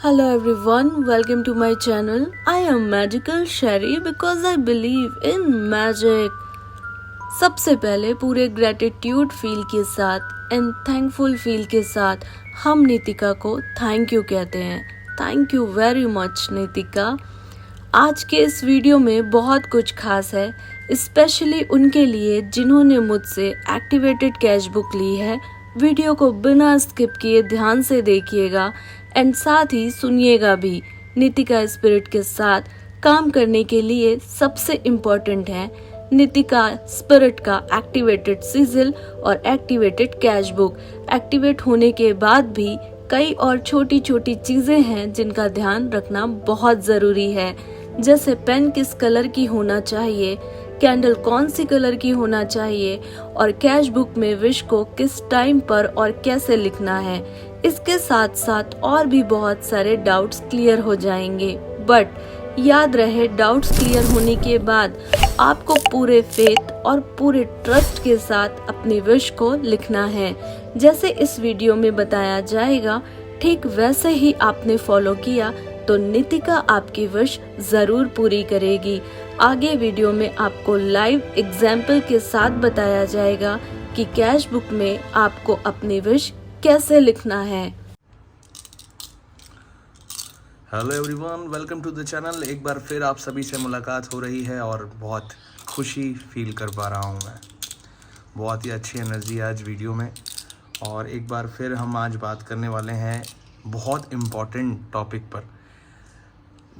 Hello everyone, welcome to my channel. I am Magical Sherry because I believe in magic. सबसे पहले पूरे gratitude feel के साथ and thankful feel के साथ हम नितिका को थैंक यू कहते हैं. Thank you very much Nitika. आज के इस वीडियो में बहुत कुछ खास है, स्पेशली उनके लिए जिन्होंने मुझसे एक्टिवेटेड कैश बुक ली है. वीडियो को बिना स्किप किए ध्यान से देखिएगा एंड साथ ही सुनिएगा भी. नितिका स्पिरिट के साथ काम करने के लिए सबसे इम्पोर्टेंट है नितिका स्पिरिट का एक्टिवेटेड सिजिल और एक्टिवेटेड कैश बुक. एक्टिवेट होने के बाद भी कई और छोटी छोटी चीजें हैं जिनका ध्यान रखना बहुत जरूरी है, जैसे पेन किस कलर की होना चाहिए, कैंडल कौन सी कलर की होना चाहिए और कैश बुक में विश को किस टाइम पर और कैसे लिखना है. इसके साथ साथ और भी बहुत सारे डाउट्स क्लियर हो जाएंगे. बट याद रहे, डाउट्स क्लियर होने के बाद आपको पूरे फेथ और पूरे ट्रस्ट के साथ अपनी विश को लिखना है. जैसे इस वीडियो में बताया जाएगा ठीक वैसे ही आपने फॉलो किया तो नितिका आपकी विश जरूर पूरी करेगी. आगे वीडियो में आपको लाइव एग्जाम्पल के साथ बताया जाएगा कि कैश बुक में आपको अपनी विश कैसे लिखना है. Hello everyone, welcome to the channel. एक बार फिर आप सभी से मुलाकात हो रही है और बहुत खुशी फील कर पा रहा हूँ मैं. बहुत ही अच्छी एनर्जी है आज वीडियो में. और एक बार फिर हम आज बात करने वाले हैं बहुत इम्पॉर्टेंट टॉपिक पर.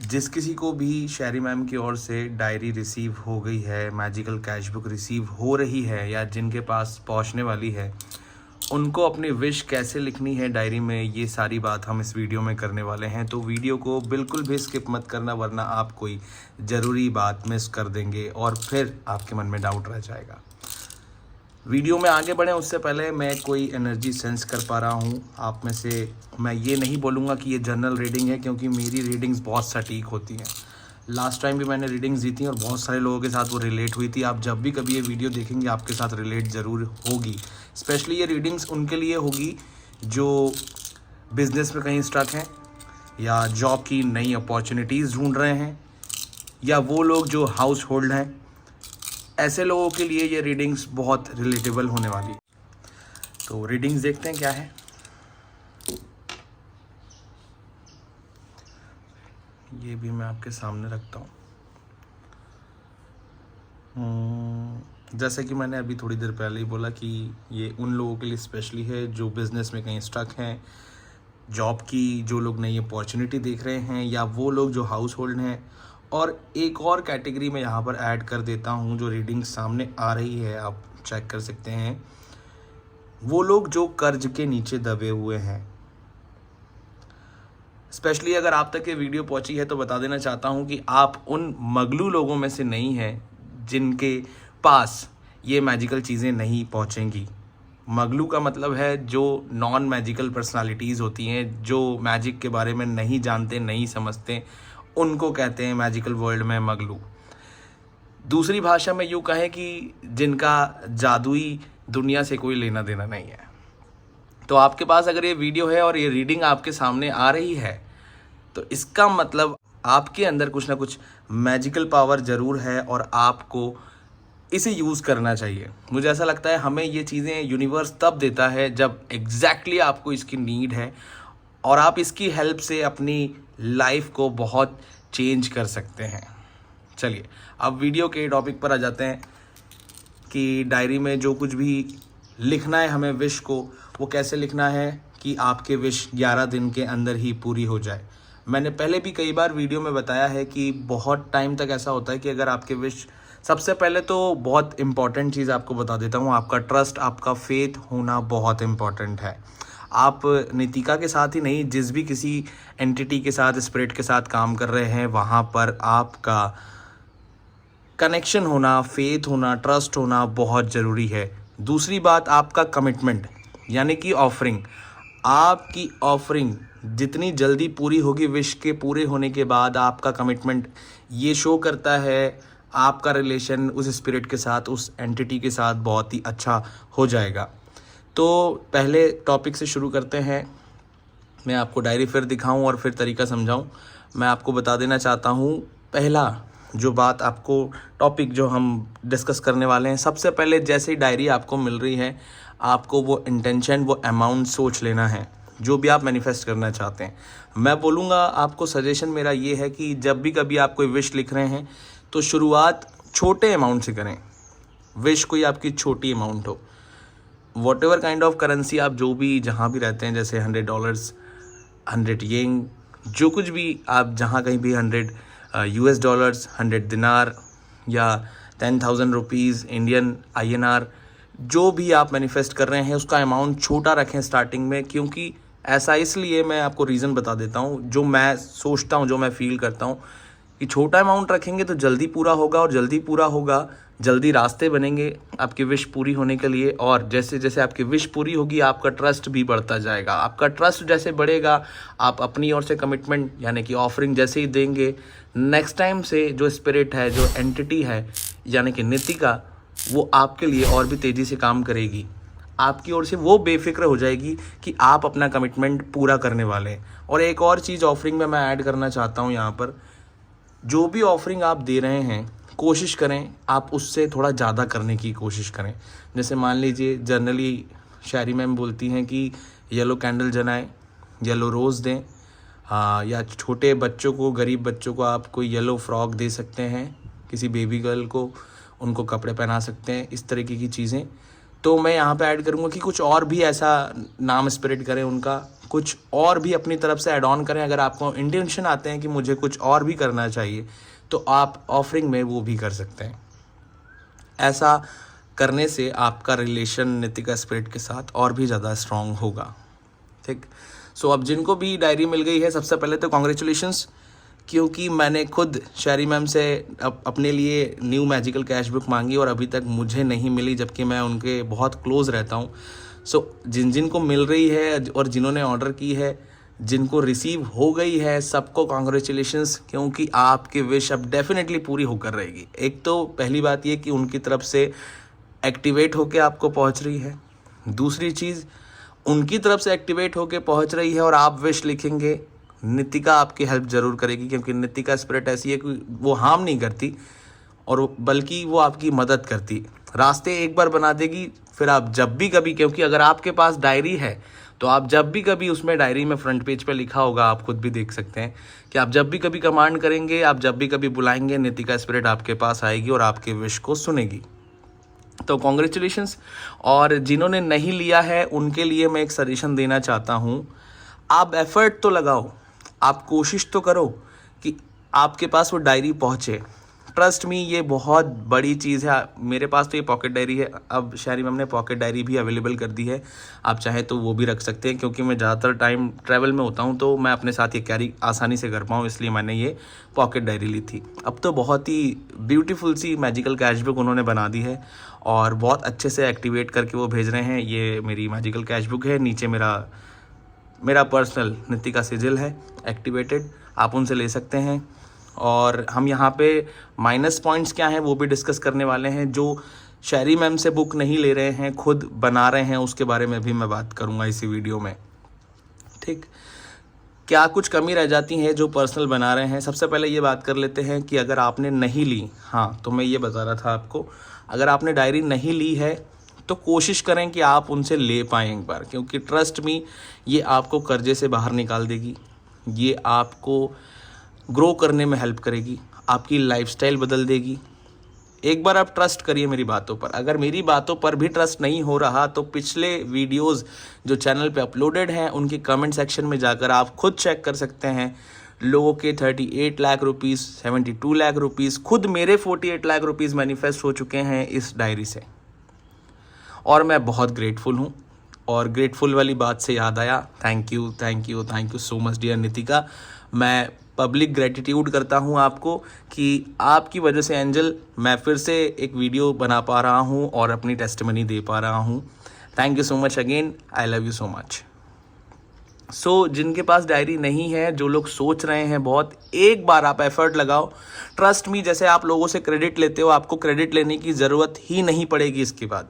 जिस किसी को भी शैरी मैम की ओर से डायरी रिसीव हो गई है, मैजिकल कैश बुक रिसीव हो रही है या जिनके पास पहुंचने वाली है, उनको अपनी विश कैसे लिखनी है डायरी में, ये सारी बात हम इस वीडियो में करने वाले हैं. तो वीडियो को बिल्कुल भी स्किप मत करना, वरना आप कोई ज़रूरी बात मिस कर देंगे और फिर आपके मन में डाउट रह जाएगा. वीडियो में आगे बढ़ें उससे पहले मैं कोई एनर्जी सेंस कर पा रहा हूँ आप में से. मैं ये नहीं बोलूँगा कि ये जनरल रीडिंग है, क्योंकि मेरी रीडिंग्स बहुत सटीक होती हैं. लास्ट टाइम भी मैंने रीडिंग्स दी थी और बहुत सारे लोगों के साथ वो रिलेट हुई थी. आप जब भी कभी ये वीडियो देखेंगे आपके साथ रिलेट ज़रूर होगी. स्पेशली ये रीडिंग्स उनके लिए होगी जो बिज़नेस में कहीं स्टक हैं या जॉब की नई अपॉर्चुनिटीज़ ढूंढ रहे हैं, या वो लोग जो हाउस होल्ड हैं. ऐसे लोगों के लिए ये रीडिंग्स बहुत रिलेटेबल होने वाली. तो रीडिंग्स देखते हैं क्या है. ये भी मैं आपके सामने रखता हूँ. जैसे कि मैंने अभी थोड़ी देर पहले ही बोला कि ये उन लोगों के लिए स्पेशली है जो बिज़नेस में कहीं स्टक हैं, जॉब की जो लोग नई अपॉर्चुनिटी देख रहे हैं, या वो लोग जो हाउस होल्ड हैं. और एक और कैटेगरी में यहाँ पर ऐड कर देता हूँ जो रीडिंग सामने आ रही है, आप चेक कर सकते हैं. वो लोग जो कर्ज के नीचे दबे हुए हैं. स्पेशली अगर आप तक ये वीडियो पहुँची है तो बता देना चाहता हूँ कि आप उन मगलू लोगों में से नहीं हैं जिनके पास ये मैजिकल चीज़ें नहीं पहुँचेंगी. मगलू का मतलब है जो नॉन मैजिकल पर्सनालिटीज़ होती हैं, जो मैजिक के बारे में नहीं जानते, नहीं समझते, उनको कहते हैं मैजिकल वर्ल्ड में मगलू. दूसरी भाषा में यूँ कहें कि जिनका जादुई दुनिया से कोई लेना देना नहीं है. तो आपके पास अगर ये वीडियो है और ये रीडिंग आपके सामने आ रही है तो इसका मतलब आपके अंदर कुछ ना कुछ मैजिकल पावर ज़रूर है और आपको इसे यूज़ करना चाहिए. मुझे ऐसा लगता है हमें ये चीज़ें यूनिवर्स तब देता है जब एग्जैक्टली आपको इसकी नीड है और आप इसकी हेल्प से अपनी लाइफ को बहुत चेंज कर सकते हैं. चलिए अब वीडियो के टॉपिक पर आ जाते हैं कि डायरी में जो कुछ भी लिखना है हमें विश को, वो कैसे लिखना है कि आपके विश 11 दिन के अंदर ही पूरी हो जाए. मैंने पहले भी कई बार वीडियो में बताया है कि बहुत टाइम तक ऐसा होता है कि अगर आपके विश, सबसे पहले तो बहुत इम्पॉर्टेंट चीज़ आपको बता देता हूँ, आपका ट्रस्ट, आपका फेथ होना बहुत इम्पॉर्टेंट है. आप नितिका के साथ ही नहीं, जिस भी किसी एंटिटी के साथ, स्पिरिट के साथ काम कर रहे हैं, वहाँ पर आपका कनेक्शन होना, फेथ होना, ट्रस्ट होना बहुत ज़रूरी है. दूसरी बात, आपका कमिटमेंट यानी कि ऑफरिंग. आपकी ऑफरिंग जितनी जल्दी पूरी होगी विश के पूरे होने के बाद, आपका कमिटमेंट ये शो करता है आपका रिलेशन उस स्पिरिट के साथ, उस एंटिटी के साथ बहुत ही अच्छा हो जाएगा. तो पहले टॉपिक से शुरू करते हैं मैं आपको डायरी फिर दिखाऊं और फिर तरीका समझाऊं, मैं आपको बता देना चाहता हूं। पहला जो बात आपको टॉपिक जो हम डिस्कस करने वाले हैं, सबसे पहले जैसे ही डायरी आपको मिल रही है, आपको वो इंटेंशन, वो अमाउंट सोच लेना है जो भी आप मैनिफेस्ट करना चाहते हैं। मैं बोलूँगा आपको, सजेशन मेरा ये है कि जब भी कभी आप कोई विश लिख रहे हैं तो शुरुआत छोटे अमाउंट से करें। विश कोई आपकी छोटी अमाउंट हो, what ever kind of currency आप जो भी जहाँ भी रहते हैं, जैसे $100, 100 येन, जो कुछ भी आप जहाँ कहीं भी $100, 100 दिनार या 10,000 रुपीज़ इंडियन INR, जो भी आप मैनिफेस्ट कर रहे हैं उसका अमाउंट छोटा रखें स्टार्टिंग में। क्योंकि ऐसा इसलिए, मैं आपको रीज़न बता देता हूँ, जो मैं सोचता हूँ, जो मैं फील करता हूँ कि छोटा अमाउंट रखेंगे तो जल्दी पूरा होगा, और जल्दी पूरा होगा जल्दी रास्ते बनेंगे आपकी विश पूरी होने के लिए। और जैसे जैसे आपकी विश पूरी होगी आपका ट्रस्ट भी बढ़ता जाएगा। आपका ट्रस्ट जैसे बढ़ेगा, आप अपनी ओर से कमिटमेंट यानी कि ऑफरिंग जैसे ही देंगे, नेक्स्ट टाइम से जो स्पिरिट है, जो एंटिटी है यानी कि नीतिका, वो आपके लिए और भी तेज़ी से काम करेगी। आपकी ओर से वो बेफिक्र हो जाएगी कि आप अपना कमिटमेंट पूरा करने वाले हैं। और एक और चीज़ ऑफरिंग में मैं ऐड करना चाहता हूँ यहाँ पर, जो भी ऑफरिंग आप दे रहे हैं कोशिश करें आप उससे थोड़ा ज़्यादा करने की कोशिश करें। जैसे मान लीजिए, जनरली शायरी मैम बोलती हैं कि येलो कैंडल जलाएं, येलो रोज़ दें, हाँ, या छोटे बच्चों को, गरीब बच्चों को आप कोई येलो फ्रॉक दे सकते हैं, किसी बेबी गर्ल को उनको कपड़े पहना सकते हैं, इस तरीके की चीज़ें। तो मैं यहाँ पे ऐड करूँगा कि कुछ और भी ऐसा नाम स्पिरिट करें उनका, कुछ और भी अपनी तरफ से ऐड ऑन करें। अगर आपको इंटेंशन आते हैं कि मुझे कुछ और भी करना चाहिए, तो आप ऑफरिंग में वो भी कर सकते हैं। ऐसा करने से आपका रिलेशन नीतिका स्पिरिट के साथ और भी ज़्यादा स्ट्रॉन्ग होगा। ठीक। सो अब जिनको भी डायरी मिल गई है, सबसे पहले तो कॉन्ग्रेचुलेशंस, क्योंकि मैंने खुद शायरी मैम से अपने लिए न्यू मैजिकल कैश बुक मांगी और अभी तक मुझे नहीं मिली, जबकि मैं उनके बहुत क्लोज़ रहता हूँ। सो जिन को मिल रही है और जिन्होंने ऑर्डर की है, जिनको रिसीव हो गई है, सबको कॉन्ग्रेचुलेशंस, क्योंकि आपकी विश अब डेफिनेटली पूरी होकर रहेगी। एक तो पहली बात ये कि उनकी तरफ से एक्टिवेट होकर आपको पहुंच रही है, दूसरी चीज़ उनकी तरफ से एक्टिवेट होकर पहुंच रही है और आप विश लिखेंगे, नीतिका आपकी हेल्प ज़रूर करेगी। क्योंकि नीतिका स्पिरिट ऐसी है कि वो हार्म नहीं करती, और बल्कि वो आपकी मदद करती, रास्ते एक बार बना देगी। फिर आप जब भी कभी, क्योंकि अगर आपके पास डायरी है तो आप जब भी कभी, उसमें डायरी में फ्रंट पेज पे लिखा होगा, आप खुद भी देख सकते हैं कि आप जब भी कभी कमांड करेंगे, आप जब भी कभी बुलाएंगे, नीतिका स्पिरिट आपके पास आएगी और आपके विश को सुनेगी। तो कॉन्ग्रेचुलेशंस। और जिन्होंने नहीं लिया है उनके लिए मैं एक सजेशन देना चाहता हूँ, आप एफर्ट तो लगाओ, आप कोशिश तो करो कि आपके पास वो डायरी पहुँचे। ट्रस्ट मी, ये बहुत बड़ी चीज़ है। मेरे पास तो ये पॉकेट डायरी है, अब शायरी मैम ने पॉकेट डायरी भी अवेलेबल कर दी है, आप चाहे तो वो भी रख सकते हैं। क्योंकि मैं ज़्यादातर टाइम ट्रैवल में होता हूँ, तो मैं अपने साथ ये कैरी आसानी से कर पाऊँ, इसलिए मैंने ये पॉकेट डायरी ली थी। अब तो बहुत ही ब्यूटीफुल सी मैजिकल कैश बुक उन्होंने बना दी है और बहुत अच्छे से एक्टिवेट करके वो भेज रहे हैं। ये मेरी मैजिकल कैश बुक है, नीचे मेरा पर्सनल नीतिका सिजिल है एक्टिवेटेड, आप उनसे ले सकते हैं। और हम यहाँ पे माइनस पॉइंट्स क्या हैं वो भी डिस्कस करने वाले हैं। जो शायरी मैम से बुक नहीं ले रहे हैं, खुद बना रहे हैं, उसके बारे में भी मैं बात करूँगा इसी वीडियो में। ठीक, क्या कुछ कमी रह जाती है जो पर्सनल बना रहे हैं। सबसे पहले ये बात कर लेते हैं कि अगर आपने नहीं ली, हाँ, तो मैं ये बता रहा था आपको, अगर आपने डायरी नहीं ली है तो कोशिश करें कि आप उनसे ले पाएँ एक बार। क्योंकि ट्रस्ट मी, ये आपको कर्जे से बाहर निकाल देगी, ये आपको ग्रो करने में हेल्प करेगी, आपकी लाइफस्टाइल बदल देगी। एक बार आप ट्रस्ट करिए मेरी बातों पर। अगर मेरी बातों पर भी ट्रस्ट नहीं हो रहा तो पिछले वीडियोस जो चैनल पे अपलोडेड हैं उनके कमेंट सेक्शन में जाकर आप खुद चेक कर सकते हैं। लोगों के 38 लाख रुपीज़, 72 लाख रुपीज़, खुद मेरे 48 लाख रुपीज़ मैनिफेस्ट हो चुके हैं इस डायरी से, और मैं बहुत ग्रेटफुल हूँ। और ग्रेटफुल वाली बात से याद आया, thank you so much dear Nitika. मैं पब्लिक ग्रेटिट्यूड करता हूँ आपको कि आपकी वजह से एंजल, मैं फिर से एक वीडियो बना पा रहा हूँ और अपनी टेस्टिमनी दे पा रहा हूँ। Thank you so much again, I love you so much. So जिनके पास डायरी नहीं है, जो लोग सोच रहे हैं बहुत, एक बार आप एफर्ट लगाओ। ट्रस्ट मी, जैसे आप लोगों से क्रेडिट लेते हो, आपको क्रेडिट लेने की ज़रूरत ही नहीं पड़ेगी। इसके बाद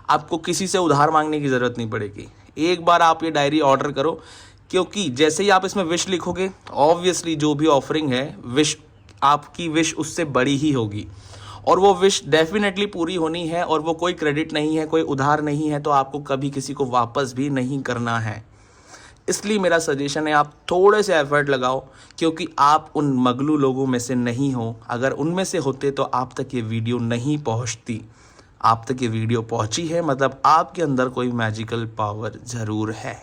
आपको किसी से उधार मांगने की ज़रूरत नहीं पड़ेगी। एक बार आप ये डायरी ऑर्डर करो, क्योंकि जैसे ही आप इसमें विश लिखोगे, ऑब्वियसली जो भी ऑफरिंग है, विश, आपकी विश उससे बड़ी ही होगी और वो विश डेफिनेटली पूरी होनी है। और वो कोई क्रेडिट नहीं है, कोई उधार नहीं है, तो आपको कभी किसी को वापस भी नहीं करना है। इसलिए मेरा सजेशन है आप थोड़े से एफर्ट लगाओ, क्योंकि आप उन मगलू लोगों में से नहीं हो। अगर उनमें से होते तो आप तक ये वीडियो नहीं पहुंचती। आप तक ये वीडियो पहुंची है, मतलब आपके अंदर कोई मैजिकल पावर ज़रूर है।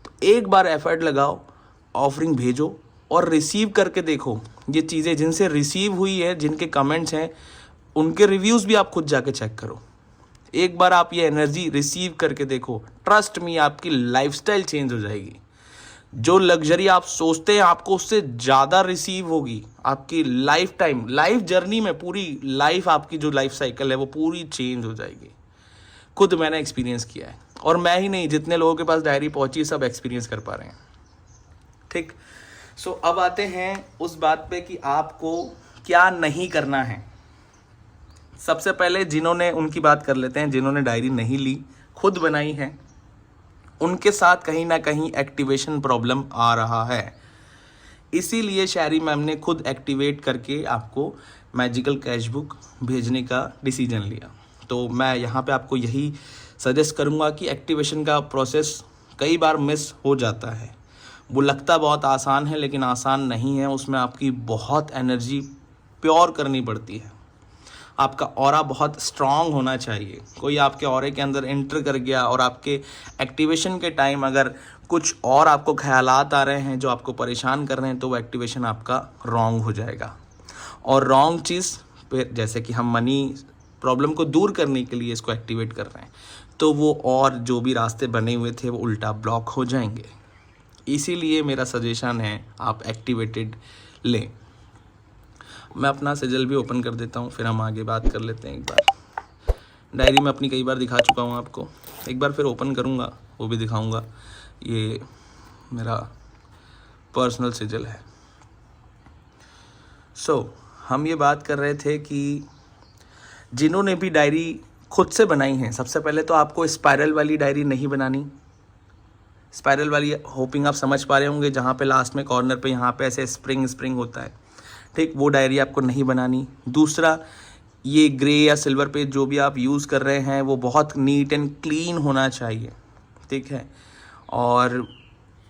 तो एक बार एफर्ट लगाओ, ऑफरिंग भेजो और रिसीव करके देखो। ये चीज़ें जिनसे रिसीव हुई है, जिनके कमेंट्स हैं, उनके रिव्यूज़ भी आप खुद जाके चेक करो। एक बार आप ये एनर्जी रिसीव करके देखो, ट्रस्ट मी, आपकी लाइफस्टाइल चेंज हो जाएगी। जो लग्जरी आप सोचते हैं आपको उससे ज़्यादा रिसीव होगी। आपकी लाइफ टाइम, लाइफ जर्नी में, पूरी लाइफ, आपकी जो लाइफ साइकिल है वो पूरी चेंज हो जाएगी। खुद मैंने एक्सपीरियंस किया है, और मैं ही नहीं, जितने लोगों के पास डायरी पहुंची सब एक्सपीरियंस कर पा रहे हैं। ठीक, सो अब आते हैं उस बात पे कि आपको क्या नहीं करना है। सबसे पहले जिन्होंने, उनकी बात कर लेते हैं, जिन्होंने डायरी नहीं ली, खुद बनाई है, उनके साथ कहीं ना कहीं एक्टिवेशन प्रॉब्लम आ रहा है। इसीलिए शायरी मैम ने खुद एक्टिवेट करके आपको मैजिकल कैश बुक भेजने का डिसीजन लिया। तो मैं यहाँ पे आपको यही सजेस्ट करूँगा कि एक्टिवेशन का प्रोसेस कई बार मिस हो जाता है। वो लगता बहुत आसान है, लेकिन आसान नहीं है। उसमें आपकी बहुत एनर्जी प्योर करनी पड़ती है। आपका ऑरा बहुत स्ट्रांग होना चाहिए। कोई आपके ऑरे के अंदर एंटर कर गया और आपके एक्टिवेशन के टाइम अगर कुछ और आपको ख्यालात आ रहे हैं जो आपको परेशान कर रहे हैं, तो वो एक्टिवेशन आपका रॉन्ग हो जाएगा। और रॉन्ग चीज़ पे, जैसे कि हम मनी प्रॉब्लम को दूर करने के लिए इसको एक्टिवेट कर रहे हैं, तो वो और जो भी रास्ते बने हुए थे वो उल्टा ब्लॉक हो जाएंगे। इसीलिए मेरा सजेशन है आप एक्टिवेटेड लें। मैं अपना सिजल भी ओपन कर देता हूँ, फिर हम आगे बात कर लेते हैं। एक बार डायरी में अपनी कई बार दिखा चुका हूँ आपको, एक बार फिर ओपन करूँगा, वो भी दिखाऊँगा। ये मेरा पर्सनल सिजल है। हम ये बात कर रहे थे कि जिन्होंने भी डायरी खुद से बनाई है, सबसे पहले तो आपको स्पाइरल वाली डायरी नहीं बनानी। स्पाइरल वाली होपिंग आप समझ पा रहे होंगे, जहाँ पे लास्ट में कॉर्नर पे यहाँ पे ऐसे स्प्रिंग होता है। ठीक, वो डायरी आपको नहीं बनानी। दूसरा, ये ग्रे या सिल्वर पेज जो भी आप यूज़ कर रहे हैं वो बहुत नीट एंड क्लीन होना चाहिए। ठीक है, और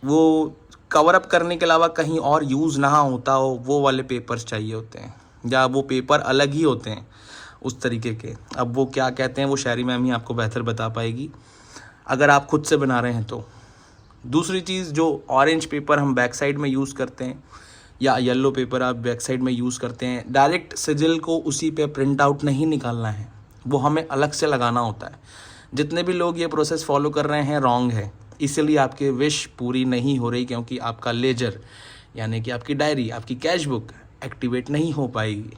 वो कवर अप करने के अलावा कहीं और यूज़ ना होता हो, वो वाले पेपर्स चाहिए होते हैं, या वो पेपर अलग ही होते हैं उस तरीके के। अब वो क्या कहते हैं वो शायरी मैम ही आपको बेहतर बता पाएगी, अगर आप खुद से बना रहे हैं तो। दूसरी चीज़, जो ऑरेंज पेपर हम बैक साइड में यूज़ करते हैं या येलो पेपर आप बैक साइड में यूज़ करते हैं, डायरेक्ट सिजिल को उसी पे प्रिंट आउट नहीं निकालना है, वो हमें अलग से लगाना होता है। जितने भी लोग ये प्रोसेस फॉलो कर रहे हैं रॉन्ग है, इसलिए आपकी विश पूरी नहीं हो रही, क्योंकि आपका लेजर यानी कि आपकी डायरी, आपकी कैश बुक एक्टिवेट नहीं हो पाएगी।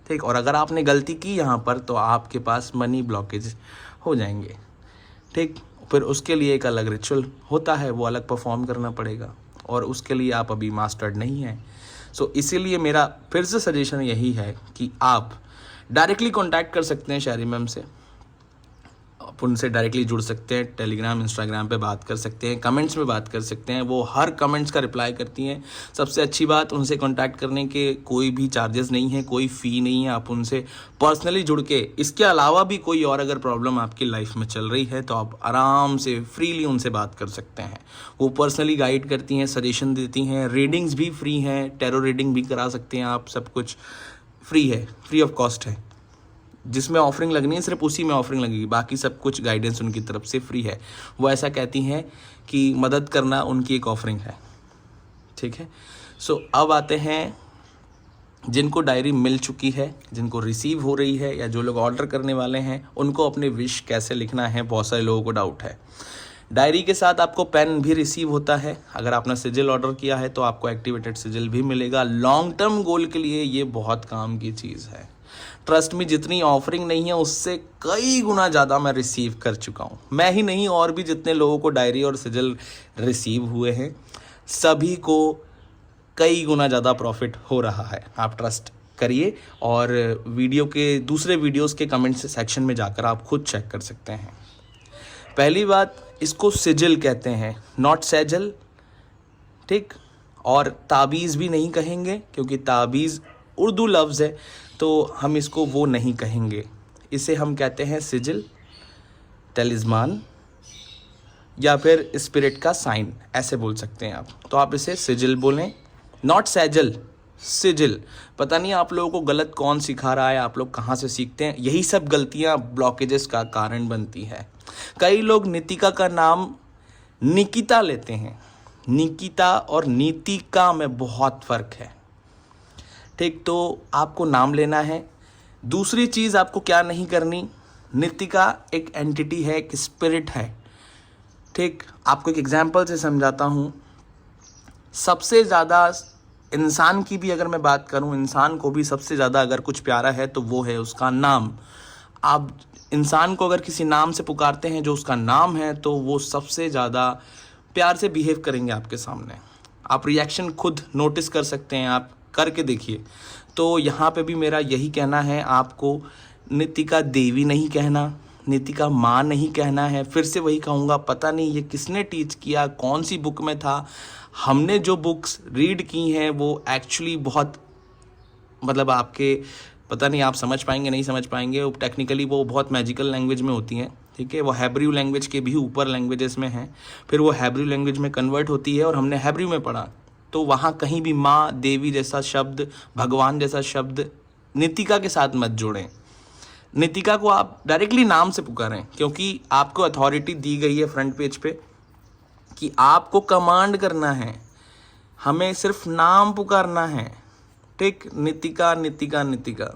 ठीक, और अगर आपने गलती की यहाँ पर तो आपके पास मनी ब्लॉकेज हो जाएंगे। ठीक, फिर उसके लिए एक अलग रिचुअल होता है, वो अलग परफॉर्म करना पड़ेगा, और उसके लिए आप अभी मास्टर्ड नहीं हैं। इसीलिए मेरा फिर से सजेशन यही है कि आप डायरेक्टली कांटेक्ट कर सकते हैं शायरी मैम से, आप उनसे डायरेक्टली जुड़ सकते हैं, टेलीग्राम, इंस्टाग्राम पे बात कर सकते हैं, कमेंट्स में बात कर सकते हैं, वो हर कमेंट्स का रिप्लाई करती हैं। सबसे अच्छी बात, उनसे कांटेक्ट करने के कोई भी चार्जेस नहीं है, कोई फ़ी नहीं है, आप उनसे पर्सनली जुड़ के, इसके अलावा भी कोई और अगर प्रॉब्लम आपकी लाइफ में चल रही है तो आप आराम से फ्रीली उनसे बात कर सकते हैं। वो पर्सनली गाइड करती हैं, सजेशन देती हैं, रीडिंग्स भी फ्री हैं, टैरो रीडिंग भी करा सकते हैं आप, सब कुछ फ्री है, फ्री ऑफ कॉस्ट है। जिसमें ऑफरिंग लगनी है सिर्फ उसी में ऑफरिंग लगेगी, बाकी सब कुछ गाइडेंस उनकी तरफ से फ्री है। वो ऐसा कहती हैं कि मदद करना उनकी एक ऑफरिंग है। ठीक है, अब आते हैं जिनको डायरी मिल चुकी है, जिनको रिसीव हो रही है, या जो लोग ऑर्डर करने वाले हैं, उनको अपने विश कैसे लिखना है, बहुत सारे लोगों को डाउट है। डायरी के साथ आपको पेन भी रिसीव होता है। अगर आपने सिजिल ऑर्डर किया है तो आपको एक्टिवेटेड सिजिल भी मिलेगा। लॉन्ग टर्म गोल के लिए ये बहुत काम की चीज़ है। ट्रस्ट में, जितनी ऑफरिंग नहीं है उससे कई गुना ज़्यादा मैं रिसीव कर चुका हूँ। मैं ही नहीं, और भी जितने लोगों को डायरी और सिजिल रिसीव हुए हैं, सभी को कई गुना ज़्यादा प्रॉफिट हो रहा है। आप ट्रस्ट करिए, और वीडियो के दूसरे वीडियोस के कमेंट सेक्शन में जाकर आप खुद चेक कर सकते हैं। पहली बात, इसको सिजिल कहते हैं, नॉट सेजल, ठीक। और ताबीज़ भी नहीं कहेंगे क्योंकि ताबीज़ उर्दू लफ्ज़ है, तो हम इसको वो नहीं कहेंगे। इसे हम कहते हैं सिजिल, टेलिस्मान या फिर स्पिरिट का साइन, ऐसे बोल सकते हैं आप। तो आप इसे सिजिल बोलें, नॉट सैजल, सिजिल। पता नहीं आप लोगों को गलत कौन सिखा रहा है, आप लोग कहाँ से सीखते हैं। यही सब गलतियाँ ब्लॉकेजेस का कारण बनती है। कई लोग नितिका का नाम निकिता लेते हैं। निकिता और नीतिका में बहुत फ़र्क है, ठीक। तो आपको नाम लेना है। दूसरी चीज़ आपको क्या नहीं करनी, नितिका एक एंटिटी है, एक स्पिरिट है, ठीक। आपको एक एग्जांपल से समझाता हूँ। सबसे ज़्यादा इंसान की भी अगर मैं बात करूँ, इंसान को भी सबसे ज़्यादा अगर कुछ प्यारा है तो वो है उसका नाम। आप इंसान को अगर किसी नाम से पुकारते हैं जो उसका नाम है, तो वो सबसे ज़्यादा प्यार से बिहेव करेंगे आपके सामने। आप रिएक्शन खुद नोटिस कर सकते हैं, आप करके देखिए। तो यहाँ पे भी मेरा यही कहना है, आपको नितिका देवी नहीं कहना, नितिका माँ नहीं कहना है। फिर से वही कहूँगा, पता नहीं ये किसने टीच किया, कौन सी बुक में था। हमने जो बुक्स रीड की हैं वो एक्चुअली बहुत, मतलब आपके पता नहीं आप समझ पाएंगे नहीं समझ पाएंगे, टेक्निकली वो बहुत मैजिकल लैंग्वेज में होती हैं, ठीक है। वो हैब्रू लैंग्वेज के भी ऊपर लैंग्वेजेस में हैं, फिर वो हैब्रू लैंग्वेज में कन्वर्ट होती है और हमने हैब्रू में पढ़ा। तो वहाँ कहीं भी माँ, देवी जैसा शब्द, भगवान जैसा शब्द नितिका के साथ मत जोड़ें। नितिका को आप डायरेक्टली नाम से पुकारें, क्योंकि आपको अथॉरिटी दी गई है फ्रंट पेज पे कि आपको कमांड करना है, हमें सिर्फ नाम पुकारना है, ठीक। नितिका नितिका नितिका।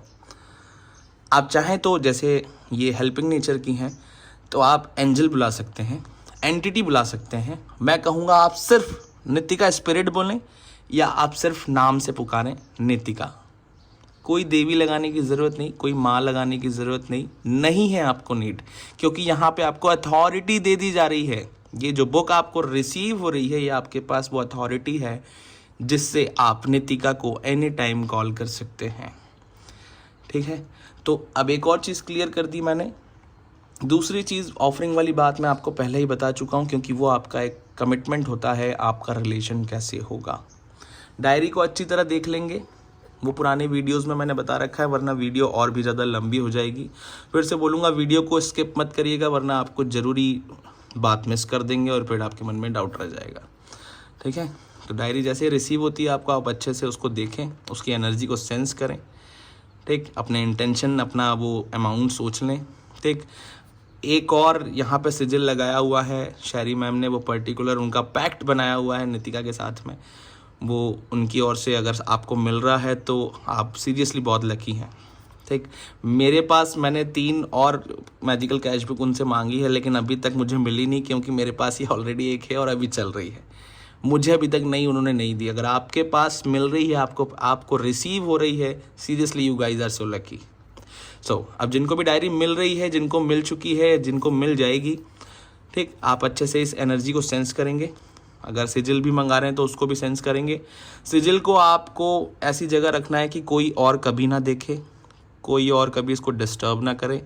आप चाहें तो जैसे ये हेल्पिंग नेचर की हैं तो आप एंजल बुला सकते हैं, एंटिटी बुला सकते हैं। मैं कहूँगा आप सिर्फ नितिका स्पिरिट बोलें या आप सिर्फ नाम से पुकारें नितिका। कोई देवी लगाने की ज़रूरत नहीं, कोई माँ लगाने की ज़रूरत नहीं है आपको नीड, क्योंकि यहाँ पे आपको अथॉरिटी दे दी जा रही है। ये जो बुक आपको रिसीव हो रही है, ये आपके पास वो अथॉरिटी है जिससे आप नितिका को एनी टाइम कॉल कर सकते हैं, ठीक है। तो अब एक और चीज़ क्लियर कर दी मैंने। दूसरी चीज़, ऑफरिंग वाली बात मैं आपको पहले ही बता चुका हूँ, क्योंकि वो आपका एक कमिटमेंट होता है, आपका रिलेशन कैसे होगा। डायरी को अच्छी तरह देख लेंगे, वो पुराने वीडियोस में मैंने बता रखा है, वरना वीडियो और भी ज़्यादा लंबी हो जाएगी। फिर से बोलूँगा, वीडियो को स्किप मत करिएगा, वरना आपको ज़रूरी बात मिस कर देंगे और फिर आपके मन में डाउट रह जाएगा, ठीक है। तो डायरी जैसे रिसीव होती है आपको, आप अच्छे से उसको देखें, उसकी एनर्जी को सेंस करें, ठीक। अपने इंटेंशन, अपना वो अमाउंट सोच लें, ठीक। एक और यहाँ पे सिजिल लगाया हुआ है शैरी मैम ने, वो पर्टिकुलर उनका पैक्ट बनाया हुआ है नितिका के साथ में, वो उनकी ओर से अगर आपको मिल रहा है तो आप सीरियसली बहुत लकी हैं, ठीक। मेरे पास मैंने 3 और मैजिकल कैश बुक उनसे मांगी है, लेकिन अभी तक मुझे मिली नहीं, क्योंकि मेरे पास ये ऑलरेडी एक है और अभी चल रही है। मुझे अभी तक उन्होंने नहीं दी। अगर आपके पास मिल रही है, आपको रिसीव हो रही है, seriously you guys are so lucky. So अब जिनको भी डायरी मिल रही है, जिनको मिल चुकी है, जिनको मिल जाएगी, ठीक, आप अच्छे से इस एनर्जी को सेंस करेंगे। अगर सिजिल भी मंगा रहे हैं तो उसको भी सेंस करेंगे। सिजिल को आपको ऐसी जगह रखना है कि कोई और कभी ना देखे, कोई और कभी इसको डिस्टर्ब ना करे,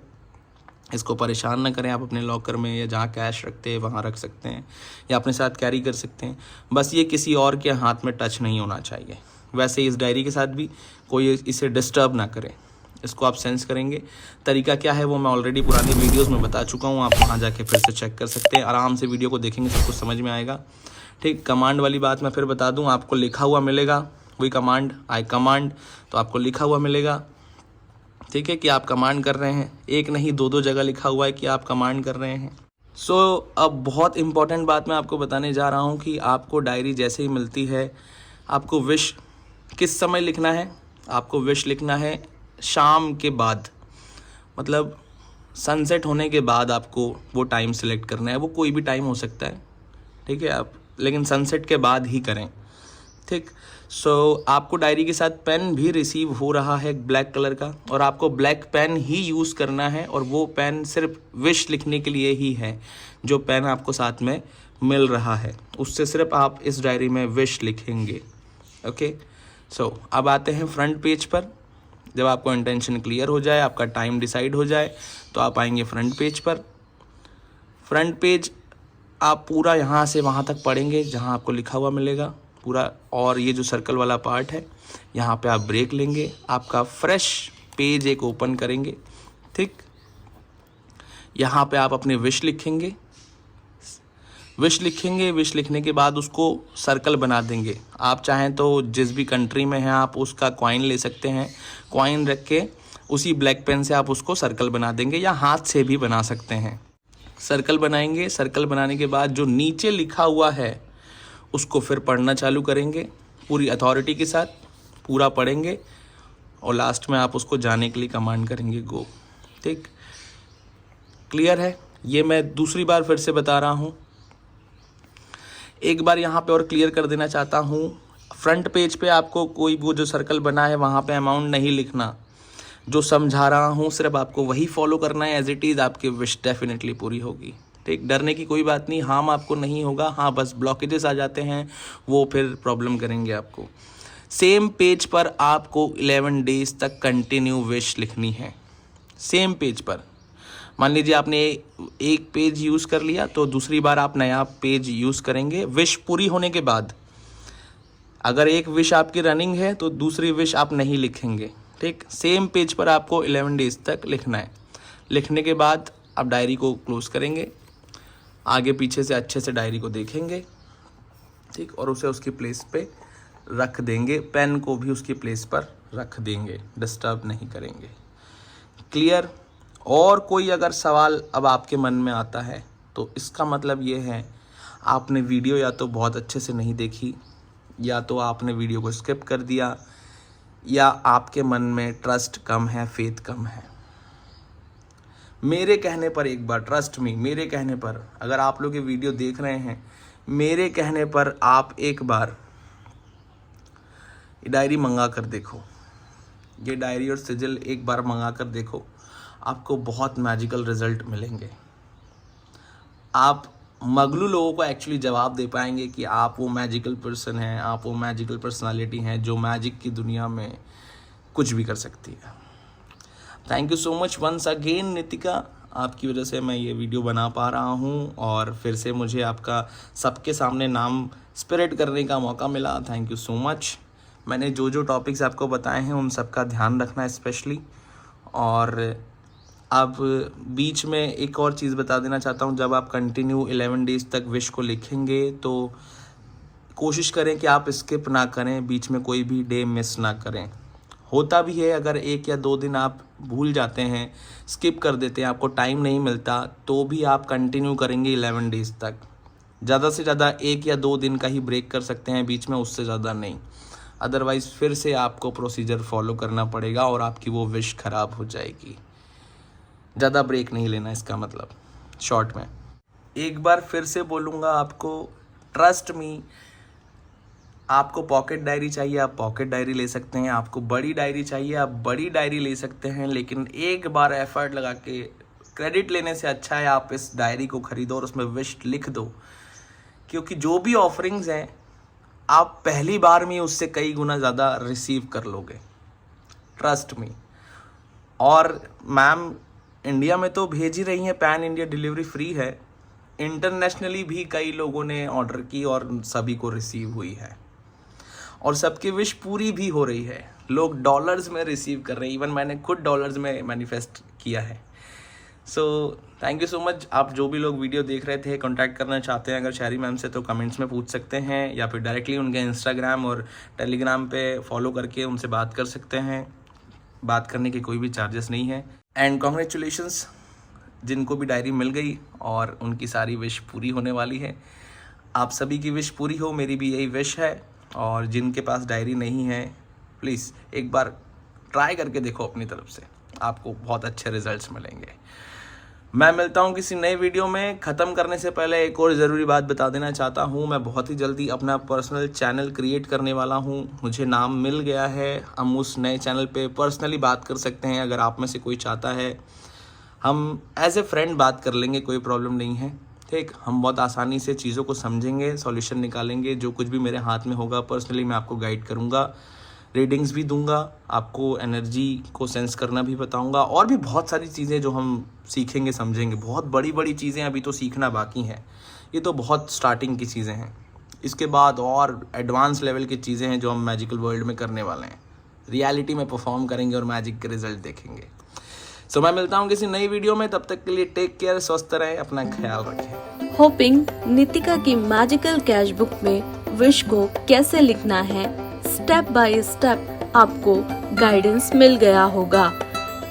इसको परेशान ना करें। आप अपने लॉकर में या जहाँ कैश रखते हैं वहाँ रख सकते हैं, या अपने साथ कैरी कर सकते हैं। बस ये किसी और के हाथ में टच नहीं होना चाहिए। वैसे इस डायरी के साथ भी कोई इसे डिस्टर्ब ना करे, इसको आप सेंस करेंगे। तरीका क्या है वो मैं ऑलरेडी पुरानी वीडियोस में बता चुका हूँ, आप वहाँ जाके फिर से चेक कर सकते हैं। आराम से वीडियो को देखेंगे, सब कुछ समझ में आएगा, ठीक। कमांड वाली बात मैं फिर बता दूँ, आपको लिखा हुआ मिलेगा, वही कमांड आई कमांड, तो आपको लिखा हुआ मिलेगा, ठीक है, कि आप कमांड कर रहे हैं। एक नहीं 2 जगह लिखा हुआ है कि आप कमांड कर रहे हैं। सो अब बहुत इंपॉर्टेंट बात मैं आपको बताने जा रहा हूँ कि आपको डायरी जैसे ही मिलती है, आपको विश किस समय लिखना है। आपको विश लिखना है शाम के बाद, मतलब सनसेट होने के बाद आपको वो टाइम सेलेक्ट करना है। वो कोई भी टाइम हो सकता है, ठीक है, आप लेकिन सनसेट के बाद ही करें, ठीक। सो आपको डायरी के साथ पेन भी रिसीव हो रहा है ब्लैक कलर का, और आपको ब्लैक पेन ही यूज़ करना है, और वो पेन सिर्फ विश लिखने के लिए ही है। जो पेन आपको साथ में मिल रहा है उससे सिर्फ आप इस डायरी में विश लिखेंगे, ओके। सो अब आते हैं फ्रंट पेज पर। जब आपको इंटेंशन क्लियर हो जाए, आपका टाइम डिसाइड हो जाए, तो आप आएंगे फ्रंट पेज पर। फ्रंट पेज आप पूरा यहाँ से वहाँ तक पढ़ेंगे जहाँ आपको लिखा हुआ मिलेगा, पूरा, और ये जो सर्कल वाला पार्ट है यहाँ पे आप ब्रेक लेंगे, आपका फ्रेश पेज एक ओपन करेंगे। ठीक, यहाँ पे आप अपने विश लिखेंगे, विश लिखने के बाद उसको सर्कल बना देंगे। आप चाहें तो जिस भी कंट्री में हैं आप उसका कॉइन ले सकते हैं, कॉइन रख के उसी ब्लैक पेन से आप उसको सर्कल बना देंगे, या हाथ से भी बना सकते हैं। सर्कल बनाएंगे, सर्कल बनाने के बाद जो नीचे लिखा हुआ है उसको फिर पढ़ना चालू करेंगे पूरी अथॉरिटी के साथ, पूरा पढ़ेंगे और लास्ट में आप उसको जाने के लिए कमांड करेंगे गो। ठीक, क्लियर है? ये मैं दूसरी बार फिर से बता रहा हूँ। एक बार यहाँ पे और क्लियर कर देना चाहता हूँ, फ्रंट पेज पे आपको कोई वो जो सर्कल बना है वहाँ पे अमाउंट नहीं लिखना। जो समझा रहा हूँ सिर्फ आपको वही फॉलो करना है एज इट इज़, आपकी विश डेफिनेटली पूरी होगी। ठीक, डरने की कोई बात नहीं, हार्म आपको नहीं होगा। हाँ, बस ब्लॉकेजेस आ जाते हैं, वो फिर प्रॉब्लम करेंगे आपको। सेम पेज पर आपको 11 डेज तक कंटिन्यू विश लिखनी है, सेम पेज पर। मान लीजिए आपने एक पेज यूज़ कर लिया तो दूसरी बार आप नया पेज यूज़ करेंगे विश पूरी होने के बाद। अगर एक विश आपकी रनिंग है तो दूसरी विश आप नहीं लिखेंगे। ठीक, सेम पेज पर आपको 11 डेज तक लिखना है। लिखने के बाद आप डायरी को क्लोज करेंगे, आगे पीछे से अच्छे से डायरी को देखेंगे। ठीक, और उसे उसकी प्लेस पे रख देंगे, पेन को भी उसकी प्लेस पर रख देंगे, डिस्टर्ब नहीं करेंगे। क्लियर? और कोई अगर सवाल अब आपके मन में आता है तो इसका मतलब ये है आपने वीडियो या तो बहुत अच्छे से नहीं देखी, या तो आपने वीडियो को स्किप कर दिया, या आपके मन में ट्रस्ट कम है, फेथ कम है। मेरे कहने पर एक बार, ट्रस्ट मी, मेरे कहने पर, अगर आप लोग ये वीडियो देख रहे हैं, मेरे कहने पर आप एक बार ये डायरी मंगा कर देखो, ये डायरी और सिजिल एक बार मंगा कर देखो, आपको बहुत मैजिकल रिजल्ट मिलेंगे। आप मगलू लोगों को एक्चुअली जवाब दे पाएंगे कि आप वो मैजिकल पर्सन हैं, आप वो मैजिकल पर्सनालिटी हैं जो मैजिक की दुनिया में कुछ भी कर सकती है। Thank you so much once again Nitika, आपकी वजह से मैं ये वीडियो बना पा रहा हूँ और फिर से मुझे आपका सबके सामने नाम स्प्रेड करने का मौका मिला। Thank you so much. मैंने जो जो टॉपिक्स आपको बताए हैं उन सब का ध्यान रखना स्पेशली। और अब बीच में एक और चीज़ बता देना चाहता हूँ, जब आप कंटिन्यू 11 डेज तक विश को लिखेंगे तो कोशिश करें कि आप स्किप ना करें, बीच में कोई भी डे मिस ना करें। होता भी है अगर 1 या 2 दिन आप भूल जाते हैं, स्किप कर देते हैं, आपको टाइम नहीं मिलता, तो भी आप कंटिन्यू करेंगे 11 डेज तक। ज़्यादा से ज़्यादा 1 या 2 दिन का ही ब्रेक कर सकते हैं बीच में, उससे ज़्यादा नहीं। अदरवाइज़ फिर से आपको प्रोसीजर फॉलो करना पड़ेगा और आपकी वो विश ख़राब हो जाएगी। ज़्यादा ब्रेक नहीं लेना, इसका मतलब शॉर्ट में। एक बार फिर से बोलूँगा आपको, ट्रस्ट मी, आपको पॉकेट डायरी चाहिए आप पॉकेट डायरी ले सकते हैं, आपको बड़ी डायरी चाहिए आप बड़ी डायरी ले सकते हैं, लेकिन एक बार एफर्ट लगा के क्रेडिट लेने से अच्छा है आप इस डायरी को ख़रीदो और उसमें विश लिख दो, क्योंकि जो भी ऑफरिंग्स हैं आप पहली बार में उससे कई गुना ज़्यादा रिसीव कर लोगे, ट्रस्ट मी। और मैम इंडिया में तो भेज ही रही हैं, पैन इंडिया डिलीवरी फ्री है, इंटरनेशनली भी कई लोगों ने ऑर्डर की और सभी को रिसीव हुई है और सबकी विश पूरी भी हो रही है। लोग डॉलर्स में रिसीव कर रहे हैं, इवन मैंने खुद डॉलर्स में मैनिफेस्ट किया है। So thank you so much. आप जो भी लोग वीडियो देख रहे थे, कांटेक्ट करना चाहते हैं अगर शहरी मैम से, तो कमेंट्स में पूछ सकते हैं, या फिर डायरेक्टली उनके इंस्टाग्राम और टेलीग्राम पे फॉलो करके उनसे बात कर सकते हैं। बात करने के कोई भी चार्जेस नहीं है। एंड कॉन्ग्रेचुलेशंस जिनको भी डायरी मिल गई और उनकी सारी विश पूरी होने वाली है। आप सभी की विश पूरी हो, मेरी भी यही विश है। और जिनके पास डायरी नहीं है, प्लीज़ एक बार ट्राई करके देखो अपनी तरफ से, आपको बहुत अच्छे रिजल्ट्स मिलेंगे। मैं मिलता हूँ किसी नए वीडियो में। ख़त्म करने से पहले एक और ज़रूरी बात बता देना चाहता हूँ, मैं बहुत ही जल्दी अपना पर्सनल चैनल क्रिएट करने वाला हूँ। मुझे नाम मिल गया है, हम उस नए चैनल पे पर्सनली बात कर सकते हैं। अगर आप में से कोई चाहता है, हम एज ए फ्रेंड बात कर लेंगे, कोई प्रॉब्लम नहीं है। ठीक, हम बहुत आसानी से चीज़ों को समझेंगे, सॉल्यूशन निकालेंगे। जो कुछ भी मेरे हाथ में होगा पर्सनली मैं आपको गाइड करूँगा, रीडिंग्स भी दूंगा, आपको एनर्जी को सेंस करना भी बताऊंगा, और भी बहुत सारी चीज़ें जो हम सीखेंगे समझेंगे। बहुत बड़ी बड़ी चीज़ें अभी तो सीखना बाकी है, ये तो बहुत स्टार्टिंग की चीज़ें हैं। इसके बाद और एडवांस लेवल की चीज़ें हैं जो हम मैजिकल वर्ल्ड में करने वाले हैं। रियलिटी में परफॉर्म करेंगे और मैजिक के रिजल्ट देखेंगे। सो मैं मिलता हूँ किसी नई वीडियो में, तब तक के लिए टेक केयर, स्वस्थ रहें, अपना ख्याल रखें। होपिंग नितिका की मैजिकल कैश बुक में विश को कैसे लिखना है स्टेप बाय स्टेप आपको गाइडेंस मिल गया होगा।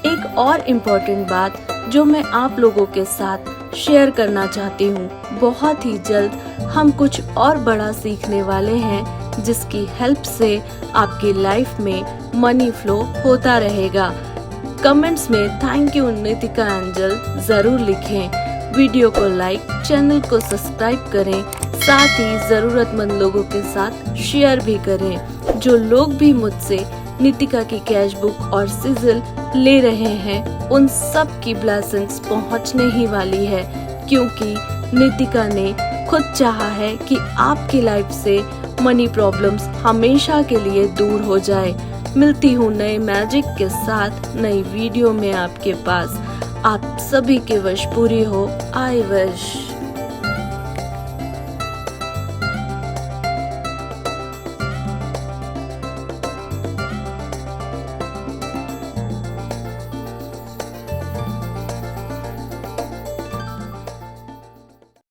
एक और इम्पोर्टेंट बात जो मैं आप लोगों के साथ शेयर करना चाहती हूँ, बहुत ही जल्द हम कुछ और बड़ा सीखने वाले हैं जिसकी हेल्प से आपकी लाइफ में मनी फ्लो होता रहेगा। कमेंट्स में थैंक यू नितिका एंजल जरूर लिखें। वीडियो को लाइक, चैनल को सब्सक्राइब करें, साथ ही जरूरतमंद लोगों के साथ शेयर भी करें। जो लोग भी मुझसे नितिका की कैश बुक और सिजल ले रहे हैं उन सब की ब्लेसिंग्स पहुंचने ही वाली है, क्योंकि नितिका ने खुद चाहा है कि आपकी लाइफ से मनी प्रॉब्लम्स हमेशा के लिए दूर हो जाए। मिलती हूँ नए मैजिक के साथ नई वीडियो में आपके पास। आप सभी की विश पूरी हो। I wish.